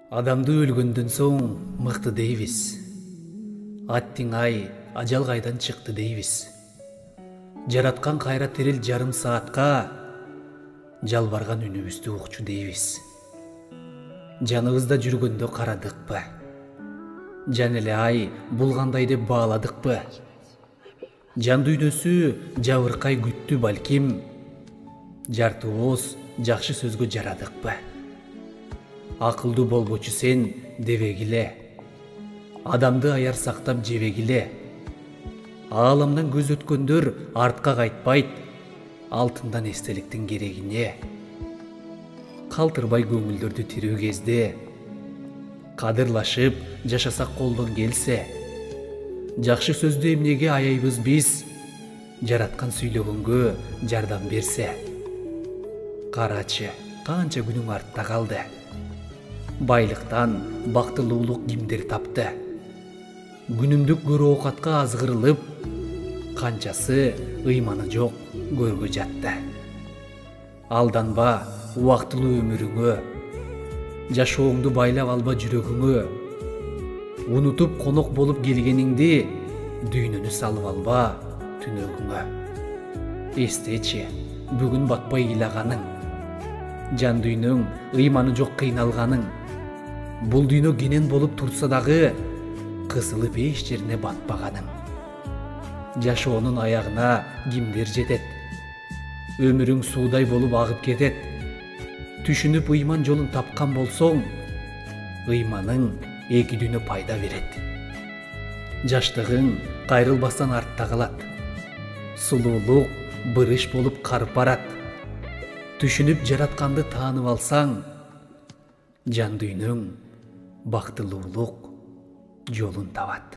Адамды өлгөндөн соң мыкты дейбиз. Аттиң ай, ажал кайдан чыкты дейбиз. Жараткан кайра тирил жарым саатка жалбарган үнүбүздү укчу дейбиз. Жаныбызда жүргөндө карадыкпы? Жан эле ай булгандай деп бааладыкпы? Жан дүйнөсү жабыркай күттү балким. Жартыбыз жакшы сөзгө жарадыкпы? Акылдуу болбочу сен дебегиле, адамды аяр сактап жебегиле. Ааламдан көз өткөндөр артка кайтпайт, алтындан эстеликтин керегине. Калтырбай көңүлдөрдү тирүү кезде, кадырлашып жашасак колдон келсе. Жакшы сөздү эмнеге аяйбыз биз, жараткан сүйлөгөнгө жардам берсе. Карачы, канча күнүң артта калды. Байлыктан бактылуулук кимдер тапты? Күнүмдүк көрө оокатка азгырылып, канчасы ыйманы жок көргө жатты. Алданба убактылуу өмүрүңө, жашооңду байлап алба жүрөгүңө. Унутуп конок болуп келгениңди, дүйнөнү салып алба түнөгүңө. Эстечи, бүгүн батпай ыйлаганың, жан дүйнөң ыйманы жок кыйналганың. Бул дүйнө кенен болуп турса дагы, кысылып эч жерине батпаганың. Жашоонун аягына кимдер жетет? Өмүрүң суудай болуп агып кетет. Түшүнүп ыйман жолун тапкан болсоң, ыйманың эки дүйнө пайда берет. Жаштыгың кайрылбастан артта калат. Сулуулук бырыш болуп карып барат. Түшүнүп жаратканды таанып алсаң, жан дүйнөң бактылуулук жолун табат.